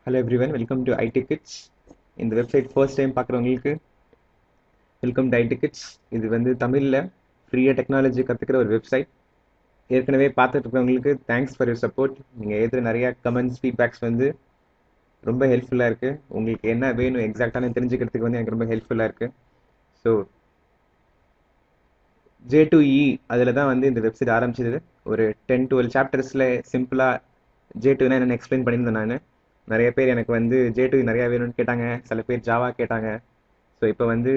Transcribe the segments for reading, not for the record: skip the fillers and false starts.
Hello everyone, welcome to IT kids. இந்த website first time பார்க்குறவங்களுக்கு welcome to IT kids. இது வந்து தமிழில் ஃப்ரீயாக டெக்னாலஜி கற்றுக்கிற ஒரு வெப்சைட். ஏற்கனவே பார்த்துட்டு இருக்கவங்களுக்கு தேங்க்ஸ் ஃபார் யூர் சப்போர்ட். நீங்கள் ஏற்ற நிறையா கமெண்ட்ஸ் ஃபீட்பேக்ஸ் வந்து ரொம்ப ஹெல்ப்ஃபுல்லாக இருக்குது. உங்களுக்கு என்ன வேணும் எக்ஸாக்டான தெரிஞ்சுக்கிறதுக்கு வந்து எனக்கு ரொம்ப ஹெல்ப்ஃபுல்லாக இருக்குது. ஸோ J2E அதில் தான் வந்து இந்த வெப்சைட் ஆரம்பிச்சது. ஒரு 10-12 சாப்டர்ஸில் சிம்பிளாக J2னா என்னென்னு எக்ஸ்பிளைன் பண்ணியிருந்தேன் நான். நிறைய பேர் எனக்கு வந்து J2 நிறையா வேணும்னு கேட்டாங்க, சில பேர் ஜாவா கேட்டாங்க. ஸோ இப்போ வந்து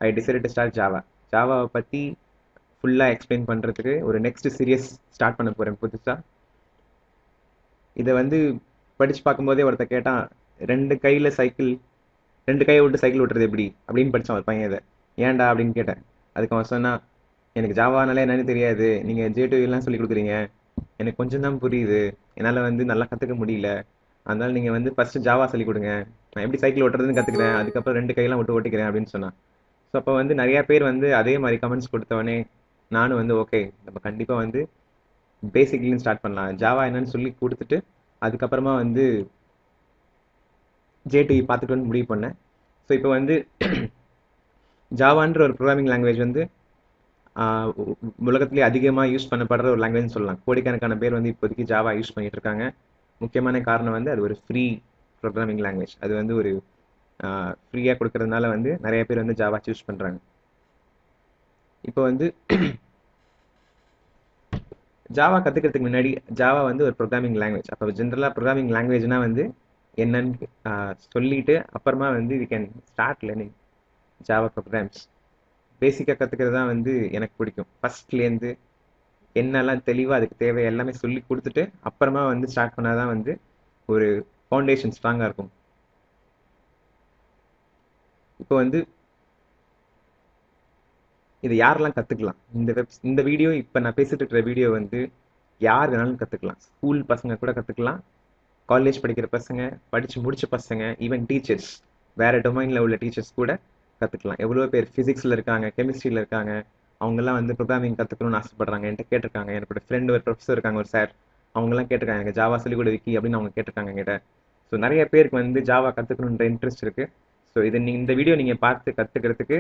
ஐ டிசைட் டு ஸ்டார்ட் ஜாவாவை பற்றி ஃபுல்லாக எக்ஸ்பிளைன் பண்ணுறதுக்கு ஒரு நெக்ஸ்ட் சீரியஸ் ஸ்டார்ட் பண்ண போகிறேன் புதுசாக. இதை வந்து படித்து பார்க்கும்போதே ஒருத்தர் கேட்டான், ரெண்டு கையை விட்டு சைக்கிள் ஓட்டுறது எப்படி அப்படின்னு படித்தான் ஒரு பையன். இதை ஏன்டா அப்படின்னு கேட்டேன். அதுக்கு அவன் சொன்னான், எனக்கு ஜாவானாலே என்னன்னு தெரியாது, நீங்கள் J2 எல்லாம் சொல்லி கொடுக்குறீங்க, எனக்கு கொஞ்சம் தான் புரியுது, என்னால் வந்து நல்லா கற்றுக்க முடியல, அதனால நீங்கள் வந்து ஃபஸ்ட்டு ஜாவா சொல்லி கொடுங்க, நான் எப்படி சைக்கிள் ஓட்டுறதுன்னு கற்றுக்கிறேன், அதுக்கப்புறம் ரெண்டு கையெல்லாம் விட்டு ஓட்டிக்கிறேன் அப்படின்னு சொன்னான். ஸோ அப்போ வந்து நிறையா பேர் வந்து அதே மாதிரி கமெண்ட்ஸ் கொடுத்தவொடனே நானும் வந்து ஓகே, நம்ம கண்டிப்பாக வந்து பேசிக்லேயும் ஸ்டார்ட் பண்ணலாம், ஜாவா என்னன்னு சொல்லி கொடுத்துட்டு அதுக்கப்புறமா வந்து J2 பார்த்துட்டு வந்து முடிவு பண்ணேன். ஸோ இப்போ வந்து ஜாவான்ற ஒரு ப்ரோக்ராமிங் லாங்குவேஜ் வந்து உலகத்திலே அதிகமாக யூஸ் பண்ணப்படுற ஒரு லாங்குவேஜ்னு சொல்லலாம். கோடிக்கணக்கான பேர் வந்து இப்போதைக்கு ஜாவா யூஸ் பண்ணிட்டு இருக்காங்க. முக்கியமான காரணம் வந்து அது ஒரு ஃப்ரீ ப்ரோக்ராமிங் லாங்குவேஜ். அது வந்து ஒரு ஃப்ரீயாக கொடுக்கறதுனால வந்து நிறைய பேர் வந்து ஜாவா சூஸ் பண்ணுறாங்க. இப்போ வந்து ஜாவா கற்றுக்கிறதுக்கு முன்னாடி ஜாவா வந்து ஒரு ப்ரோக்ராமிங் லாங்குவேஜ். அப்போ ஜென்ரலாக ப்ரோக்ராமிங் லாங்குவேஜ்னா வந்து என்னன்னு சொல்லிட்டு அப்புறமா வந்து we can start learning Java programs. பேசிக்காக கற்றுக்கிறது தான் வந்து எனக்கு பிடிக்கும். ஃபஸ்ட்லேருந்து என்னெல்லாம் தெளிவாக அதுக்கு தேவை எல்லாமே சொல்லி கொடுத்துட்டு அப்புறமா வந்து ஸ்டார்ட் பண்ணால் தான் வந்து ஒரு ஃபவுண்டேஷன் ஸ்ட்ராங்காக இருக்கும். இப்போ வந்து இதை யாரெல்லாம் கற்றுக்கலாம்? இந்த வீடியோ, இப்போ நான் பேசிட்டு இருக்கிற வீடியோ வந்து யார் வேணாலும் கற்றுக்கலாம். ஸ்கூல் பசங்க கூட கற்றுக்கலாம், காலேஜ் படிக்கிற பசங்க, படித்து முடிச்ச பசங்க, ஈவன் டீச்சர்ஸ், வேறு டொமைனில் உள்ள டீச்சர்ஸ் கூட கற்றுக்கலாம். எவ்வளோ பேர் ஃபிசிக்ஸில் இருக்காங்க, கெமிஸ்ட்ரியில் இருக்காங்க, அவங்கெல்லாம் வந்து ப்ரோக்ராமிங் கற்றுக்கணும்னு ஆசைப்படுறாங்க. என்கிட்ட கேட்டிருக்காங்க. என்னோட ஃப்ரெண்டு ஒரு ப்ரொஃபஸர் இருக்காங்க, ஒரு சார், அவங்கெல்லாம் கேட்டிருக்காங்க எனக்கு ஜாவா சொல்லிக் கொடு விக்கி அப்படின்னு அவங்க கேட்டிருக்காங்க என்கிட்ட. ஸோ நிறைய பேருக்கு வந்து ஜாவா கற்றுக்கணுன்ற இன்ட்ரெஸ்ட் இருக்குது. ஸோ இந்த வீடியோ நீங்கள் பார்த்து கற்றுக்கிறதுக்கு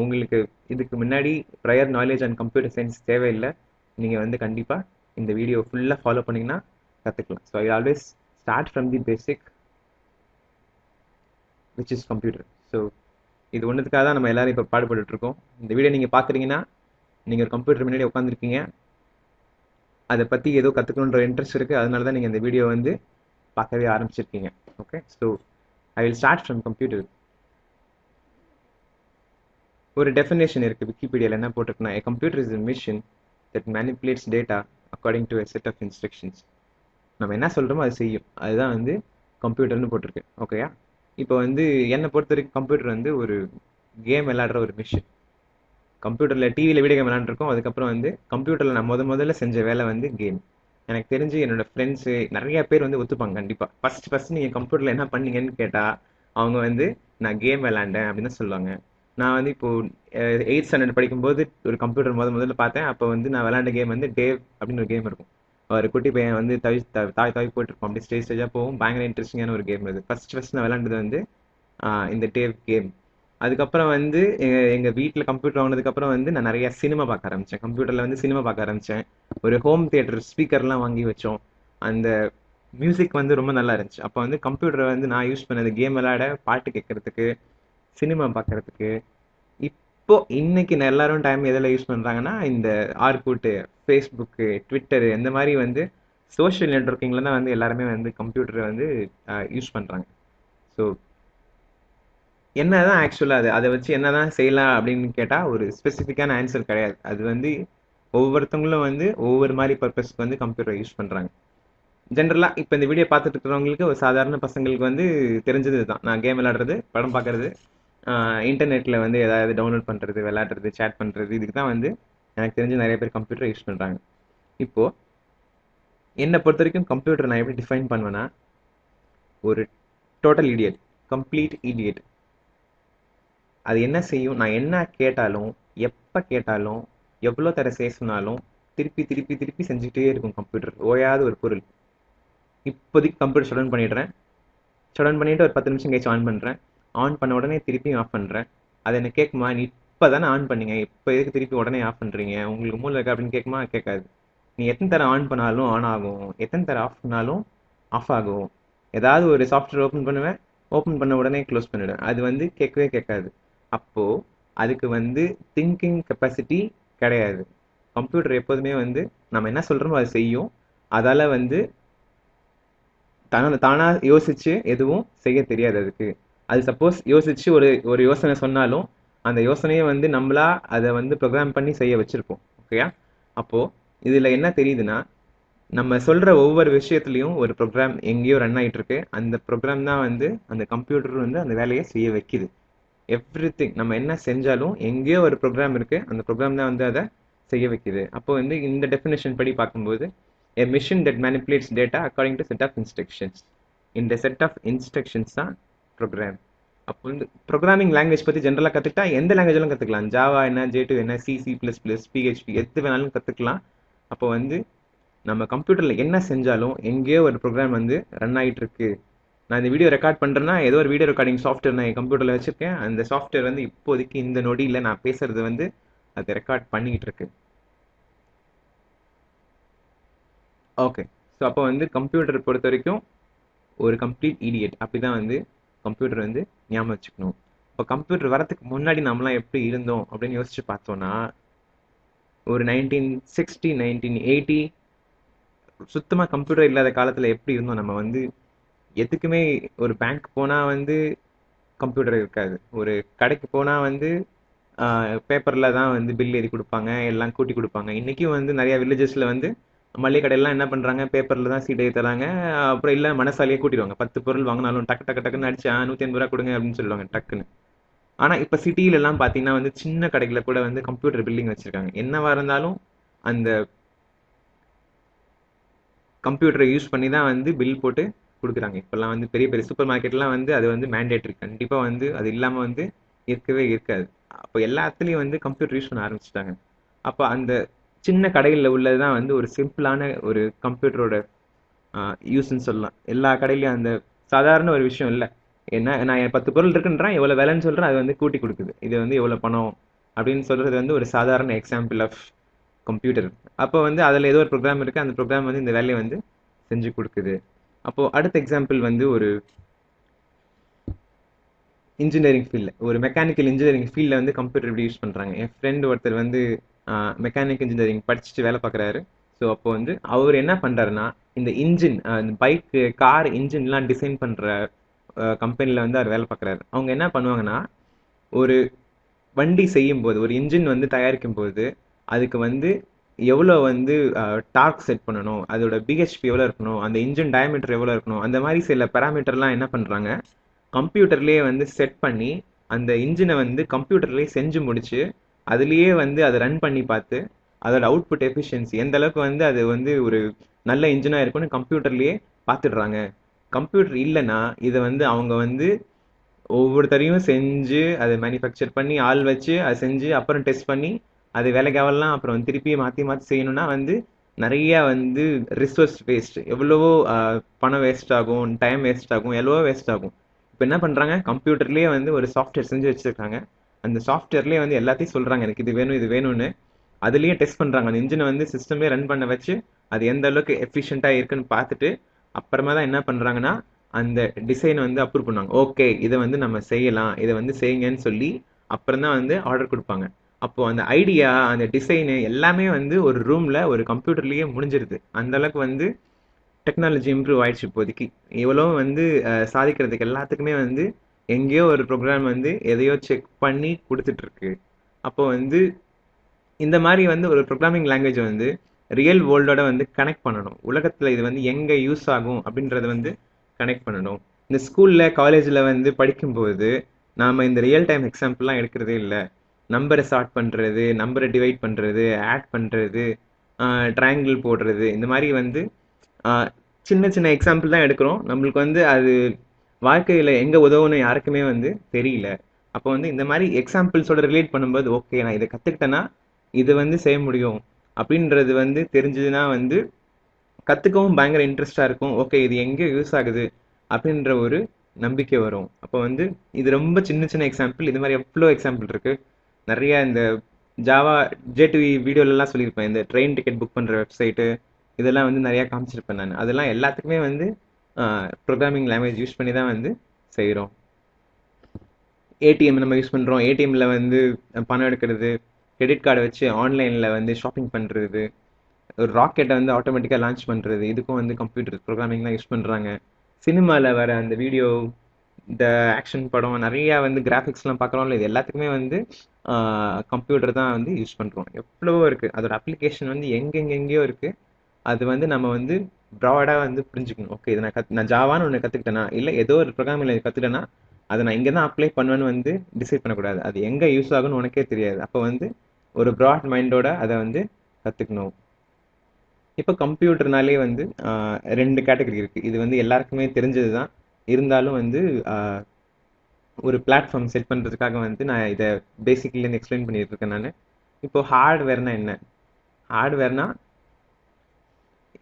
உங்களுக்கு இதுக்கு முன்னாடி prior knowledge and computer science தேவையில்லை. நீங்கள் வந்து கண்டிப்பாக இந்த வீடியோ ஃபுல்லாக ஃபாலோ பண்ணிங்கன்னா கற்றுக்கலாம். So I always start from the basic which is computer. So இது ஒன்றுத்துக்காக தான் நம்ம எல்லாரும் இப்போ பாடுபட்டு இருக்கோம். இந்த வீடியோ நீங்கள் பார்க்குறீங்கன்னா நீங்கள் ஒரு கம்ப்யூட்டர் முன்னாடி உட்காந்துருக்கீங்க, அதை பற்றி ஏதோ கற்றுக்கணுன்ற இன்ட்ரெஸ்ட் இருக்குது, அதனால தான் நீங்கள் இந்த வீடியோ வந்து பார்க்கவே ஆரம்பிச்சிருக்கீங்க. Okay, so I will start from computer. ஒரு டெஃபினேஷன் இருக்குது விக்கிபீடியாவில். என்ன போட்டிருக்குன்னா, a computer is a machine that manipulates data according to a set of instructions. நம்ம என்ன சொல்கிறோமோ அது செய்யும், அதுதான் வந்து கம்ப்யூட்டர்னு போட்டிருக்கு. ஓகேயா? இப்போ வந்து என்னை பொறுத்த வரைக்கும் கம்ப்யூட்டர் வந்து ஒரு கேம் விளையாடுற ஒரு மிஷின். கம்ப்யூட்டரில் டிவியில் வீடியோ கேம் விளையாண்டுருக்கோம், அதுக்கப்புறம் வந்து கம்ப்யூட்டரில் நான் முதல்ல செஞ்ச வேலை வந்து கேம். எனக்கு தெரிஞ்சு என்னோட ஃப்ரெண்ட்ஸு நிறைய பேர் வந்து ஒத்துப்பாங்க கண்டிப்பாக. ஃபஸ்ட்டு நீங்கள் கம்ப்யூட்டரில் என்ன பண்ணீங்கன்னு கேட்டால் அவங்க வந்து நான் கேம் விளையாண்டேன் அப்படின்னு தான் சொல்லுவாங்க. நான் வந்து இப்போது 8th ஸ்டாண்டர்ட் படிக்கும்போது ஒரு கம்ப்யூட்டர் முதல்ல பார்த்தேன். அப்போ வந்து நான் விளையாண்ட கேம் வந்து டேவ் அப்படின்னு ஒரு கேம் இருக்கும். ஒரு குட்டி பையன் வந்து தாய் போயிட்டுருப்போம், அப்படி ஸ்டேஜாக போகும். பயங்கர இன்ட்ரெஸ்டிங்கான ஒரு கேம் அது. ஃபர்ஸ்ட் நான் விளையாண்டது வந்து இந்த டேவ் கேம். அதுக்கப்புறம் வந்து எங்கள் வீட்டில் கம்ப்யூட்டர் வாங்கினதுக்கப்புறம் வந்து நான் நிறைய சினிமா பார்க்க ஆரம்பித்தேன். கம்ப்யூட்டரில் வந்து சினிமா பார்க்க ஆரம்பித்தேன். ஒரு ஹோம் தியேட்டர் ஸ்பீக்கர்லாம் வாங்கி வச்சோம். அந்த மியூசிக் வந்து ரொம்ப நல்லா இருந்துச்சு. அப்போ வந்து கம்ப்யூட்டரை வந்து நான் யூஸ் பண்ணது கேம் விளையாட, பாட்டு கேட்கறதுக்கு, சினிமா பார்க்கறதுக்கு. இப்போ இன்னைக்கு எல்லாரும் டைம் எதில் யூஸ் பண்ணுறாங்கன்னா இந்த ஆர்கூட்டு, ஃபேஸ்புக்கு, ட்விட்டரு, இந்த மாதிரி வந்து சோஷியல் நெட்ஒர்க்கிங்கில் தான் வந்து எல்லாருமே வந்து கம்ப்யூட்டரை வந்து யூஸ் பண்ணுறாங்க. ஸோ என்னதான் ஆக்சுவலாக அதை வச்சு என்னதான் செய்யலாம் அப்படின்னு கேட்டால் ஒரு ஸ்பெசிஃபிக்கான ஆன்சர் கிடையாது. அது வந்து ஒவ்வொருத்தவங்களும் வந்து ஒவ்வொரு மாதிரி பர்பஸ்க்கு வந்து கம்ப்யூட்டரை யூஸ் பண்ணுறாங்க. ஜென்ரலாக இப்போ இந்த வீடியோ பார்த்துட்டு இருக்கிறவங்களுக்கு, ஒரு சாதாரண பசங்களுக்கு வந்து தெரிஞ்சது தான், நான் கேம் விளையாடுறது, படம் பார்க்கறது, இன்டர்நெட்டில் வந்து ஏதாவது டவுன்லோட் பண்ணுறது, விளையாடுறது, சேட் பண்ணுறது, இதுக்கு தான் வந்து எனக்கு தெரிஞ்சு நிறைய பேர் கம்ப்யூட்டரை யூஸ் பண்ணுறாங்க. இப்போது என்னை பொறுத்த வரைக்கும் கம்ப்யூட்டர் நான் எப்படி டிஃபைன் பண்ணுவேன்னா, ஒரு டோட்டல் இடியட், கம்ப்ளீட் இடியட். அது என்ன செய்யும், நான் என்ன கேட்டாலும், எப்போ கேட்டாலும், எவ்வளோ தர செய்ய சொன்னாலும் திருப்பி திருப்பி திருப்பி செஞ்சுட்டே இருக்கும் கம்ப்யூட்டர், ஓயாத ஒரு பொருள். இப்போதைக்கு கம்ப்யூட்டர் ஷட் டவுன் பண்ணிடுறேன், ஷட் ஆன் பண்ணிட்டு ஒரு 10 நிமிஷம் கழிச்சு ஆன் பண்றேன். ஆன் பண்ண உடனே திருப்பி ஆஃப் பண்றேன். அது என்ன கேட்குமா, நீ இப்பதானே ஆன் பண்ணீங்க, இப்ப எதுக்கு திருப்பி உடனே ஆஃப் பண்றீங்க, உங்களுக்கு மூளை இருக்கா அப்படின்னு கேட்குமா? கேட்காது. நீ எத்தனை தர ஆன் பண்ணாலும் ஆன் ஆகும், எத்தனை தர ஆஃப் பண்ணாலும் ஆஃப் ஆகும். ஏதாவது ஒரு சாஃப்ட்வேர் ஓப்பன் பண்ணுவேன், ஓப்பன் பண்ண உடனே க்ளோஸ் பண்ணிடுவேன். அது வந்து கேட்கவே கேட்காது. அப்போ அதுக்கு வந்து திங்கிங் கெப்பாசிட்டி கிடையாது. கம்ப்யூட்டர் எப்போதுமே வந்து நம்ம என்ன சொல்றோமோ அது செய்யும். அதால வந்து தானா யோசிச்சு எதுவும் செய்ய தெரியாது அதுக்கு. அது சப்போஸ் யோசிச்சு ஒரு ஒரு யோசனை சொன்னாலும் அந்த யோசனையை வந்து நம்மளா அதை வந்து ப்ரோக்ராம் பண்ணி செய்ய வச்சிருப்போம். ஓகேயா? அப்போ இதுல என்ன தெரியுதுன்னா, நம்ம சொல்ற ஒவ்வொரு விஷயத்துலயும் ஒரு ப்ரோக்ராம் எங்கேயோ ரன் ஆயிட்டு இருக்கு. அந்த ப்ரோக்ராம் தான் வந்து அந்த கம்ப்யூட்டர் வந்து அந்த வேலையை செய்ய வைக்குது. எவ்ரிதிங் நம்ம என்ன செஞ்சாலும் எங்கேயோ ஒரு ப்ரோக்ராம் இருக்கு, அந்த ப்ரோக்ராம் தான் வந்து அதை செய்ய வைக்குது. அப்போ வந்து இந்த டெஃபினேஷன் படி பார்க்கும்போது a machine that manipulates data according to set of instructions. இந்த செட் ஆஃப் இன்ஸ்ட்ரக்ஷன்ஸ் தான் ப்ரோக்ராம். அப்போ வந்து ப்ரோக்ராமிங் லாங்குவேஜ் பற்றி ஜென்ரலாக கற்றுக்கிட்டா எந்த லாங்குவேஜெல்லாம் கற்றுக்கலாம். ஜாவா என்ன, ஜே2 என்ன, C++, PHP எது வேணாலும் கற்றுக்கலாம். அப்போ வந்து நம்ம கம்ப்யூட்டரில் என்ன செஞ்சாலும் எங்கேயோ ஒரு ப்ரோக்ராம் வந்து ரன் ஆகிட்டு இருக்கு. நான் இந்த வீடியோ ரெக்கார்ட் பண்ணுறேன்னா ஏதோ ஒரு வீடியோ ரெக்கார்டிங் சாஃப்ட்வேர் நான் என் கம்ப்யூட்டரில் வச்சுருக்கேன். அந்த சாஃப்ட்வேர் வந்து இப்போதைக்கு இந்த நொடியில் நான் பேசுறது வந்து அதை ரெக்கார்ட் பண்ணிக்கிட்டு இருக்கு. ஓகே. ஸோ அப்போ வந்து கம்ப்யூட்டர் பொறுத்த வரைக்கும் ஒரு கம்ப்ளீட் இடியட். அப்படிதான் வந்து கம்ப்யூட்டர் வந்து ஞாபகம் வச்சுக்கணும். இப்போ கம்ப்யூட்டர் வரதுக்கு முன்னாடி நம்மளாம் எப்படி இருந்தோம் அப்படின்னு யோசிச்சு பார்த்தோம்னா, ஒரு 1960 1980 சுத்தமாக கம்ப்யூட்டர் இல்லாத காலத்தில் எப்படி இருந்தோம். நம்ம வந்து எதுக்குமே ஒரு பேங்க் போனால் வந்து கம்ப்யூட்டர் இருக்காது. ஒரு கடைக்கு போனால் வந்து பேப்பரில் தான் வந்து பில் எழுதி கொடுப்பாங்க, எல்லாம் கூட்டி கொடுப்பாங்க. இன்றைக்கும் வந்து நிறையா வில்லேஜஸில் வந்து மளிகை கடையெல்லாம் என்ன பண்ணுறாங்க, பேப்பரில் தான் சீட் எழுதி தராங்க. அப்புறம் இல்லை மனசாலியே கூட்டிடுவாங்க. 10 பொருள் வாங்கினாலும் டக்கு டக்கு டக்குன்னு அடிச்சு 150 ரூபா கொடுங்க அப்படின்னு சொல்லுவாங்க டக்குன்னு. ஆனால் இப்போ சிட்டியிலலாம் பார்த்தீங்கன்னா வந்து சின்ன கடைகளில் கூட வந்து கம்ப்யூட்டர் பில்லிங் வச்சுருக்காங்க. என்னவா இருந்தாலும் அந்த கம்ப்யூட்டரை யூஸ் பண்ணி தான் வந்து பில் போட்டு கொடுக்குறாங்க. இப்போல்லாம் வந்து பெரிய பெரிய சூப்பர் மார்க்கெட்லாம் வந்து அது வந்து மேண்டேட்ரி. கண்டிப்பாக வந்து அது இல்லாமல் வந்து இருக்கவே இருக்காது. அப்போ எல்லாத்துலேயும் வந்து கம்ப்யூட்டர் யூஸ் பண்ண ஆரம்பிச்சிட்டாங்க. அப்போ அந்த சின்ன கடைகளில் உள்ளது தான் வந்து ஒரு சிம்பிளான ஒரு கம்ப்யூட்டரோட யூஸ்ன்னு சொல்லலாம். எல்லா கடையிலையும் அந்த சாதாரண ஒரு விஷயம் இல்லை. என்ன நான் 10 பொருள் இருக்குன்றேன், எவ்வளோ விலைன்னு சொல்கிறேன், அது வந்து கூட்டி கொடுக்குது. இது வந்து எவ்வளோ பணம் அப்படின்னு சொல்கிறது வந்து ஒரு சாதாரண எக்ஸாம்பிள் ஆஃப் கம்ப்யூட்டர். அப்போ வந்து அதில் ஏதோ ஒரு ப்ரோக்ராம் இருக்குது, அந்த ப்ரோக்ராம் வந்து இந்த வேலையை வந்து செஞ்சு கொடுக்குது. அப்போது அடுத்த எக்ஸாம்பிள் வந்து ஒரு இன்ஜினியரிங் ஃபீல்டில், ஒரு மெக்கானிக்கல் இன்ஜினியரிங் ஃபீல்டில் வந்து கம்ப்யூட்டர் எப்படி யூஸ் பண்ணுறாங்க. என் ஃப்ரெண்டு ஒருத்தர் வந்து மெக்கானிக் இன்ஜினியரிங் படிச்சுட்டு வேலை பார்க்குறாரு. ஸோ அப்போ வந்து அவர் என்ன பண்ணுறாருன்னா, இந்த இன்ஜின், இந்த பைக்கு கார் இன்ஜின்லாம் டிசைன் பண்ணுற கம்பெனியில் வந்து அவர் வேலை பார்க்குறாரு. அவங்க என்ன பண்ணுவாங்கன்னா, ஒரு வண்டி செய்யும் போது, ஒரு இன்ஜின் வந்து தயாரிக்கும் போது அதுக்கு வந்து எவ்வளோ வந்து டார்க் செட் பண்ணணும், அதோட பிஹெச்பி எவ்வளோ இருக்கணும், அந்த இன்ஜின் டயமீட்டர் எவ்வளோ இருக்கணும், அந்த மாதிரி சில பேராமீட்டர்லாம் என்ன பண்ணுறாங்க, கம்ப்யூட்டர்லேயே வந்து செட் பண்ணி அந்த இன்ஜினை வந்து கம்ப்யூட்டர்லேயே செஞ்சு முடிச்சு அதுலேயே வந்து அதை ரன் பண்ணி பார்த்து அதோட அவுட்புட் எஃபிஷியன்சி எந்த அளவுக்கு வந்து அது வந்து ஒரு நல்ல இன்ஜினாக இருக்குன்னு கம்ப்யூட்டர்லேயே பார்த்துடுறாங்க. கம்ப்யூட்டர் இல்லைன்னா இதை வந்து அவங்க வந்து ஒவ்வொருத்தரையும் செஞ்சு அதை மேனுஃபேக்சர் பண்ணி ஆள் வச்சு அதை செஞ்சு அப்புறம் டெஸ்ட் பண்ணி அது வேலைக்காவெல்லாம் அப்புறம் திருப்பி மாற்றி மாற்றி செய்யணும்னா வந்து நிறைய வந்து ரிசோர்ஸ் வேஸ்ட், எவ்வளவோ பணம் வேஸ்ட் ஆகும், டைம் வேஸ்ட் ஆகும், எவ்வளவோ வேஸ்ட் ஆகும். இப்போ என்ன பண்ணுறாங்க, கம்ப்யூட்டர்லேயே வந்து ஒரு சாஃப்ட்வேர் செஞ்சு வச்சுருக்காங்க. அந்த சாஃப்ட்வேர்லேயே வந்து எல்லாத்தையும் சொல்கிறாங்க, எனக்கு இது வேணும் இது வேணும்னு. அதுலேயே டெஸ்ட் பண்ணுறாங்க. அந்த இன்ஜினை வந்து சிஸ்டம்லேயே ரன் பண்ண வச்சு அது எந்த அளவுக்கு எஃபிஷியண்ட்டாக இருக்குன்னு பார்த்துட்டு அப்புறமா தான் என்ன பண்ணுறாங்கன்னா அந்த டிசைனை வந்து அப்ரூவ் பண்ணுவாங்க. ஓகே இதை வந்து நம்ம செய்யலாம், இதை வந்து செய்யுங்கன்னு சொல்லி அப்புறம் தான் வந்து ஆர்டர் கொடுப்பாங்க. அப்போ அந்த ஐடியா, அந்த டிசைனு எல்லாமே வந்து ஒரு ரூம்ல ஒரு கம்ப்யூட்டர்லயே முடிஞ்சிருது. அந்த அளவுக்கு வந்து டெக்னாலஜி இம்ப்ரூவ் ஆயிடுச்சு இப்போதைக்கு. இவ்வளோ வந்து சாதிக்கிறதுக்கு எல்லாத்துக்குமே வந்து எங்கேயோ ஒரு ப்ரோக்ராம் வந்து எதையோ செக் பண்ணி கொடுத்துட்டு இருக்கு. அப்போ வந்து இந்த மாதிரி வந்து ஒரு ப்ரோக்ராமிங் லாங்குவேஜ் வந்து ரியல் வேர்ல்டோட வந்து கனெக்ட் பண்ணணும். உலகத்தில் இது வந்து எங்கே யூஸ் ஆகும் அப்படின்றத வந்து கனெக்ட் பண்ணணும். இந்த ஸ்கூலில் காலேஜில் வந்து படிக்கும்போது நாம் இந்த ரியல் டைம் எக்ஸாம்பிள்லாம் எடுக்கிறதே இல்லை. நம்பரை சார்ட் பண்ணுறது, நம்பரை டிவைட் பண்ணுறது, ஆட் பண்ணுறது, ட்ரையாங்கிள் போடுறது, இந்த மாதிரி வந்து சின்ன சின்ன எக்ஸாம்பிள் தான் எடுக்கிறோம். நம்மளுக்கு வந்து அது வாழ்க்கையில் எங்கே உதவுன்னு யாருக்குமே வந்து தெரியல. அப்போ வந்து இந்த மாதிரி எக்ஸாம்பிள்ஸோட ரிலேட் பண்ணும்போது ஓகே நான் இதை கற்றுக்கிட்டேன்னா இது வந்து செய்ய முடியும் அப்படின்றது வந்து தெரிஞ்சதுன்னா வந்து கற்றுக்கவும் பயங்கர இன்ட்ரெஸ்டாக இருக்கும். ஓகே இது எங்கே யூஸ் ஆகுது அப்படின்ற ஒரு நம்பிக்கை வரும். அப்போ வந்து இது ரொம்ப சின்ன சின்ன எக்ஸாம்பிள். இது மாதிரி எவ்வளோ எக்ஸாம்பிள் இருக்கு. நிறைய இந்த ஜாவா J2E வீடியோலலாம் சொல்லியிருப்பேன். இந்த ட்ரெயின் டிக்கெட் புக் பண்ணுற வெப்சைட்டு இதெல்லாம் வந்து நிறையா காமிச்சிருப்பேன் நான். அதெல்லாம் எல்லாத்துக்குமே வந்து ப்ரோக்ராமிங் லாங்குவேஜ் யூஸ் பண்ணி தான் வந்து செய்கிறோம். ஏடிஎம் நம்ம யூஸ் பண்ணுறோம். ஏடிஎம்ல வந்து பணம் எடுக்கிறது, கிரெடிட் கார்டை வச்சு ஆன்லைனில் வந்து ஷாப்பிங் பண்ணுறது, ஒரு ராக்கெட்டை வந்து ஆட்டோமேட்டிக்காக லான்ச் பண்ணுறது, இதுக்கும் வந்து கம்ப்யூட்டர் ப்ரோக்ராமிங்லாம் யூஸ் பண்ணுறாங்க. சினிமாவில் வர அந்த வீடியோ, இந்த ஆக்ஷன் படம் நிறையா வந்து கிராஃபிக்ஸ்லாம் பார்க்குறோம்ல, இது எல்லாத்துக்குமே வந்து கம்ப்யூட்டர் தான் வந்து யூஸ் பண்ணுறோம். எவ்வளவோ இருக்குது. அதோட அப்ளிகேஷன் வந்து எங்கெங்கெங்கேயோ இருக்குது. அது வந்து நம்ம வந்து ப்ராடாக வந்து புரிஞ்சுக்கணும். ஓகே, இதை நான் ஜாவான்னு ஒன்று கற்றுக்கிட்டேனா, இல்லை ஏதோ ஒரு ப்ரோக்ராமிங் கற்றுக்கிட்டேன்னா அதை நான் இங்கே தான் அப்ளை பண்ணுவேன்னு வந்து டிசைட் பண்ணக்கூடாது. அது எங்கே யூஸ் ஆகும்னு உனக்கே தெரியாது. அப்போ வந்து ஒரு ப்ராட் மைண்டோட அதை வந்து கற்றுக்கணும். இப்போ கம்ப்யூட்டர்னாலே வந்து ரெண்டு கேட்டகரி இருக்குது. இது வந்து எல்லாருக்குமே தெரிஞ்சது தான். இருந்தாலும் வந்து ஒரு பிளாட்ஃபார்ம் செட் பண்ணுறதுக்காக வந்து நான் இதை பேசிக்லேருந்து எக்ஸ்பிளைன் பண்ணிட்டு இருக்கேன் நான். இப்போ ஹார்ட்வேர்னா என்ன? ஹார்ட்வேர்னா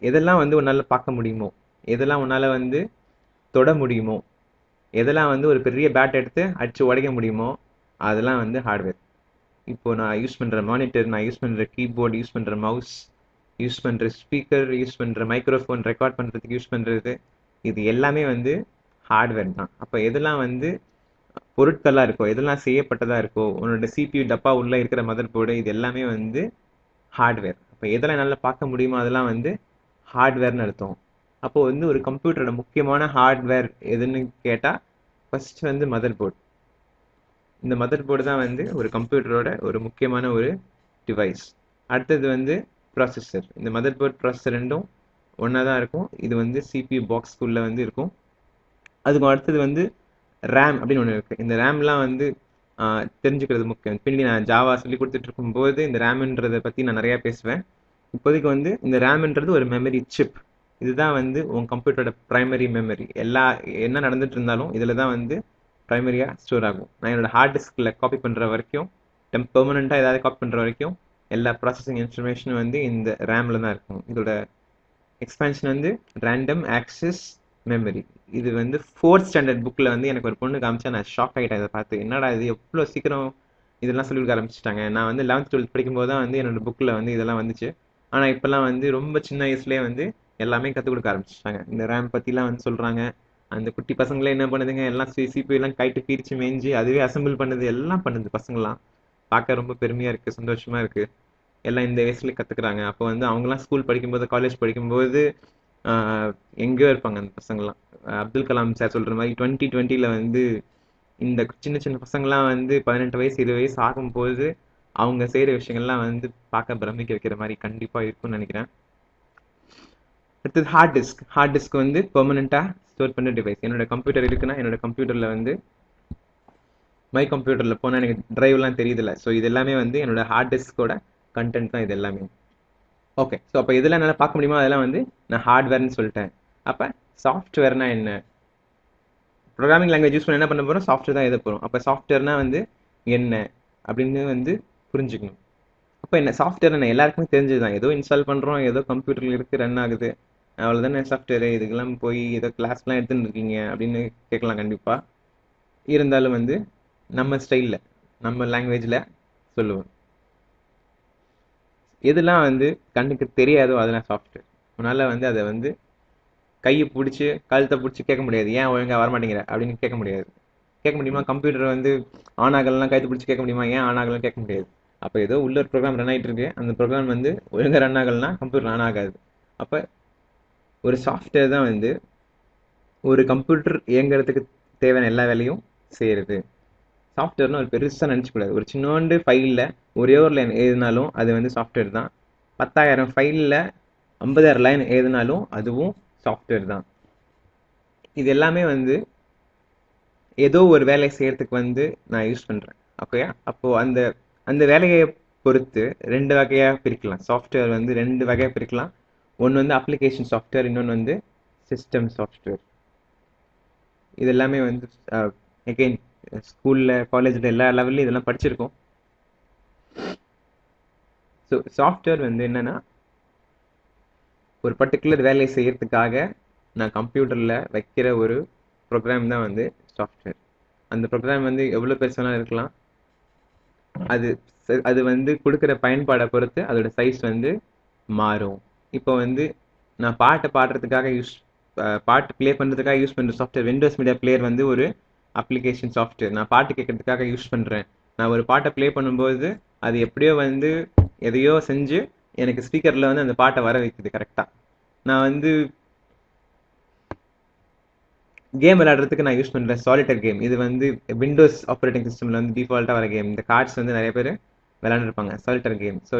எதெல்லாம் வந்து உன்னால் பார்க்க முடியுமோ, எதெல்லாம் உன்னால் வந்து தொட முடியுமோ, எதெல்லாம் வந்து ஒரு பெரிய பேட் எடுத்து அடித்து உடைக்க முடியுமோ, அதெல்லாம் வந்து ஹார்ட்வேர். இப்போ நான் யூஸ் பண்ணுற மானிட்டர், நான் யூஸ் பண்ணுற கீபோர்டு, யூஸ் பண்ணுற மவுஸ், யூஸ் பண்ணுற ஸ்பீக்கர், யூஸ் பண்ணுற மைக்ரோஃபோன், ரெக்கார்ட் பண்ணுறதுக்கு யூஸ் பண்ணுறது, இது எல்லாமே வந்து ஹார்ட்வேர் தான். அப்போ எதெல்லாம் வந்து பொருட்களாக இருக்கோ, எதெல்லாம் செய்யப்பட்டதாக இருக்கோ, உன்னோட CPU டப்பா உள்ளே இருக்கிற மதர் போர்டு, இது எல்லாமே வந்து ஹார்ட்வேர். அப்போ எதெல்லாம் நல்லா பார்க்க முடியுமோ அதெல்லாம் வந்து ஹார்ட்வேர்னு அர்த்தம். அப்போ வந்து ஒரு கம்ப்யூட்டரோட முக்கியமான ஹார்ட்வேர் எதுன்னு கேட்டால் ஃபர்ஸ்ட் வந்து மதர் போர்டு. இந்த மதர் போர்டு தான் வந்து ஒரு கம்ப்யூட்டரோட ஒரு முக்கியமான ஒரு டிவைஸ். அடுத்தது வந்து ப்ராசஸர். இந்த மதர் போர்ட் ப்ராசஸர் ரெண்டும் ஒன்றா தான் இருக்கும். இது வந்து CPU பாக்ஸ்குள்ளே வந்து இருக்கும். அதுக்கு அடுத்தது வந்து ரேம் அப்படின்னு ஒன்று இருக்குது. இந்த ரேம்லாம் வந்து தெரிஞ்சுக்கிறது முக்கியம். பின்னாடி நான் ஜாவா சொல்லி கொடுத்துட்டு இருக்கும்போது இந்த ரேம்ன்றதை பற்றி நான் நிறையா பேசுவேன். இப்போதைக்கு வந்து இந்த ரேம்ன்றது ஒரு மெமரி சிப். இதுதான் வந்து உன் கம்ப்யூட்டரோட ப்ரைமரி மெமரி. என்ன நடந்துட்டு இருந்தாலும் இதில் தான் வந்து ப்ரைமரியாக ஸ்டோர் ஆகும். நான் என்னோட ஹார்ட் டிஸ்கில் காப்பி பண்ணுற வரைக்கும், பெர்மனெண்ட்டாக ஏதாவது காப்பி பண்ணுற வரைக்கும் எல்லா ப்ராசஸிங் இன்ஃபர்மேஷனும் வந்து இந்த ரேமில் தான் இருக்கும். இதோட எக்ஸ்பேன்ஷன் வந்து ரேண்டம் ஆக்சஸ் மெமரி. இது வந்து 4th ஸ்டாண்டர்ட் புக்கில் வந்து எனக்கு ஒரு பொண்ணு காமிச்சா நான் ஷாக் ஆகிட்டேன். இதை பார்த்து என்னடா இது எவ்வளோ சீக்கிரம் இதெல்லாம் சொல்லி கொடுக்க ஆரம்பிச்சிட்டாங்க. நான் வந்து 11th 12th படிக்கும்போது தான் வந்து என்னோட புக்கில் வந்து இதெல்லாம் வந்துச்சு. ஆனால் இப்போல்லாம் வந்து ரொம்ப சின்ன வயசுலேயே வந்து எல்லாமே கற்றுக் கொடுக்க ஆரம்பிச்சிட்டாங்க. இந்த ரேம் பற்றிலாம் வந்து சொல்கிறாங்க. அந்த குட்டி பசங்களே என்ன பண்ணுதுங்க, எல்லாம் CPU எல்லாம் கைட்டு பீரிச்சு மேய்ஞ்சி அதுவே அசம்பிள் பண்ணுது, எல்லாம் பண்ணுது பசங்களாம். பார்க்க ரொம்ப பெருமையாக இருக்குது, சந்தோஷமாக இருக்குது. எல்லாம் இந்த வயசுலேயே கற்றுக்குறாங்க. அப்போ வந்து அவங்களாம் ஸ்கூல் படிக்கும்போது, காலேஜ் படிக்கும்போது எங்கேயோ இருப்பாங்க அந்த பசங்களாம். அப்துல் கலாம் சார் சொல்கிற மாதிரி 2020 வந்து இந்த சின்ன சின்ன பசங்களாம் வந்து 18 வயசு 20 வயசு ஆகும்போது அவங்க செய்கிற விஷயங்கள்லாம் வந்து பார்க்க பிரமிக்க வைக்கிற மாதிரி கண்டிப்பாக இருக்கும்னு நினைக்கிறேன். அடுத்தது ஹார்ட் டிஸ்க். ஹார்ட் டிஸ்க் வந்து பெர்மனெண்ட்டாக ஸ்டோர் பண்ண டிவைஸ். என்னோட கம்ப்யூட்டர் இருக்குன்னா என்னோட கம்ப்யூட்டரில் வந்து மை கம்ப்யூட்டரில் போனால் எனக்கு ட்ரைவ்லாம் தெரியுதுல்ல, ஸோ இது எல்லாமே வந்து என்னோட ஹார்ட் டிஸ்கோட கண்டென்ட் தான் இது எல்லாமே. ஓகே, ஸோ அப்போ இதெல்லாம் என்னால் பார்க்க முடியுமோ அதெல்லாம் வந்து நான் ஹார்ட்வேர்னு சொல்லிட்டேன். அப்போ சாஃப்ட்வேர்னா என்ன? ப்ரோக்ராமிங் லாங்குவேஜ் யூஸ் பண்ண என்ன பண்ண போகிறோம்? சாஃப்ட்வேர் தான் எழுத போகிறோம். அப்போ சாஃப்ட்வேர்னா வந்து என்ன அப்படின்னு வந்து புரிஞ்சுக்கணும். அப்போ என்ன சாஃப்ட்வேர் என்ன எல்லாருக்குமே தெரிஞ்சது தான். ஏதோ இன்ஸ்டால் பண்ணுறோம், ஏதோ கம்ப்யூட்டரில் இருக்குது, ரன் ஆகுது, அவ்வளோதானே சாஃப்ட்வேர். இதுக்கெல்லாம் போய் ஏதோ கிளாஸ்லாம் எடுத்துன்னு இருக்கீங்க அப்படின்னு கேட்கலாம் கண்டிப்பாக. இருந்தாலும் வந்து நம்ம ஸ்டைலில், நம்ம லாங்குவேஜில் சொல்லுவோம். எதெல்லாம் வந்து கண்ணுக்கு தெரியாதோ அதெல்லாம் சாஃப்ட்வேர். உன்னால் வந்து அதை வந்து கையை பிடிச்சி கழுத்தை பிடிச்சி கேட்க முடியாது, ஏன் ஒழுங்காக வரமாட்டேங்கிற அப்படின்னு கேட்க முடியாது. கேட்க முடியுமா? கம்ப்யூட்டர் வந்து ஆன் ஆகலாம் கழுத்து பிடிச்சி கேட்க முடியுமா, ஏன் ஆன் ஆகலாம் கேட்க முடியாது. அப்போ ஏதோ உள்ள ஒரு ப்ரோக்ராம் ரன் ஆகிட்டு இருக்கு, அந்த ப்ரோக்ராம் வந்து ஒழுங்காக ரன் ஆகலைன்னா கம்ப்யூட்டர் ரன் ஆகாது. அப்போ ஒரு சாஃப்ட்வேர் தான் வந்து ஒரு கம்ப்யூட்டர் இயங்குறதுக்கு தேவையான எல்லா வேலையும் செய்கிறது. சாஃப்ட்வேர்னு ஒரு பெருசாக நினச்சிக்கூடாது. ஒரு சின்னோண்டு ஃபைலில் ஒரே ஒரு லைன் எழுதினாலும் அது வந்து சாஃப்ட்வேர் தான். 10,000 ஃபைலில் 50,000 லைன் எழுதினாலும் அதுவும் சாஃப்ட்வேர் தான். இது எல்லாமே வந்து ஏதோ ஒரு வேலையை செய்யறதுக்கு வந்து நான் யூஸ் பண்ணுறேன். ஓகேயா? அப்போது அந்த அந்த வேலையை பொறுத்து ரெண்டு வகையாக பிரிக்கலாம். சாஃப்ட்வேர் வந்து ரெண்டு வகையாக பிரிக்கலாம். ஒன்று வந்து அப்ளிகேஷன் சாஃப்ட்வேர், இன்னொன்று வந்து சிஸ்டம் சாஃப்ட்வேர். இது எல்லாமே வந்து எகெயின் ஸ்கூலில் காலேஜில் எல்லா லெவல்லையும் இதெல்லாம் படிச்சிருக்கோம். ஸோ சாஃப்ட்வேர் வந்து என்னென்னா ஒரு பர்டிகுலர் வேலையை செய்யறதுக்காக நான் கம்ப்யூட்டரில் வைக்கிற ஒரு ப்ரோக்ராம் தான் வந்து சாஃப்ட்வேர். அந்த ப்ரோக்ராம் வந்து எவ்வளோ பெருசாலாம் இருக்கலாம். அது அது வந்து கொடுக்குற பயன்பாடை பொறுத்து அதோட சைஸ் வந்து மாறும். இப்போ வந்து நான் பாட்டை பாடுறதுக்காக பாட்டு ப்ளே பண்ணுறதுக்காக யூஸ் பண்ணுற சாஃப்ட்வேர் விண்டோஸ் மீடியா பிளேயர் வந்து ஒரு அப்ளிகேஷன் சாஃப்ட்வேர். நான் பாட்டு கேட்கறதுக்காக யூஸ் பண்ணுறேன். நான் ஒரு பாட்டை ப்ளே பண்ணும்போது அது எப்படியோ வந்து எதையோ செஞ்சு எனக்கு ஸ்பீக்கரில் வந்து அந்த பாட்டை வர வைக்குது கரெக்டாக. நான் வந்து கேம் விளையாடுறதுக்கு நான் யூஸ் பண்ணுறேன் சாலிட்டர் கேம். இது வந்து விண்டோஸ் ஆப்ரேட்டிங் சிஸ்டமில் வந்து டிஃபால்ட்டாக வர கேம். இந்த கார்ட்ஸ் வந்து நிறைய பேர் விளையாண்டுருப்பாங்க சாலிட்டர் கேம். ஸோ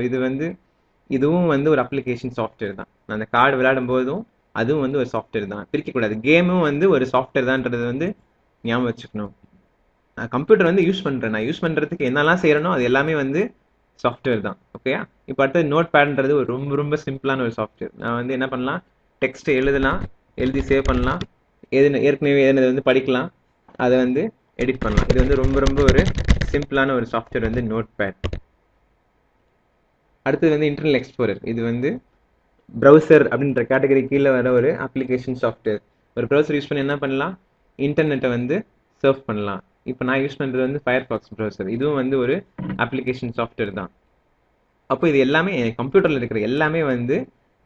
இதுவும் வந்து ஒரு அப்ளிகேஷன் சாஃப்ட்வேர் தான். நான் அந்த கார்டு விளையாடும் போதும் அதுவும் வந்து ஒரு சாஃப்ட்வேர் தான். பிரிக்கக்கூடாது. கேமும் வந்து ஒரு சாஃப்ட்வேர் தான்ன்றது வந்து ஞாபகம் வச்சுக்கணும். நான் கம்ப்யூட்டர் வந்து யூஸ் பண்ணுறேன். நான் யூஸ் பண்ணுறதுக்கு என்னெல்லாம் செய்கிறனோ அது எல்லாமே வந்து சாஃப்ட்வேர் தான். ஓகேயா? இப்போ அடுத்தது நோட் பேட்ன்றது ஒரு ரொம்ப ரொம்ப சிம்பிளான ஒரு சாஃப்ட்வேர். நான் வந்து என்ன பண்ணலாம், டெக்ஸ்ட்டை எழுதலாம், எழுதி சேவ் பண்ணலாம், ஏற்கனவே எழுதுனதை வந்து படிக்கலாம், அதை வந்து எடிட் பண்ணலாம். இது வந்து ரொம்ப ரொம்ப ஒரு சிம்பிளான ஒரு சாஃப்ட்வேர் வந்து நோட் பேட். அடுத்தது வந்து இன்டர்னல் எக்ஸ்ப்ளோரர். இது வந்து ப்ரௌசர் அப்படின்ற கேட்டகரி கீழே வர ஒரு அப்ளிகேஷன் சாஃப்ட்வேர். ஒரு ப்ரௌசர் யூஸ் பண்ணி என்ன பண்ணலாம், இன்டர்நெட்டை வந்து சர்ஃப் பண்ணலாம். இப்போ நான் யூஸ் பண்ணுறது வந்து ஃபயர்பாக்ஸ் ப்ரௌசர். இதுவும் வந்து ஒரு அப்ளிகேஷன் சாஃப்ட்வேர் தான். அப்போ இது எல்லாமே என் கம்ப்யூட்டரில் இருக்கிற எல்லாமே வந்து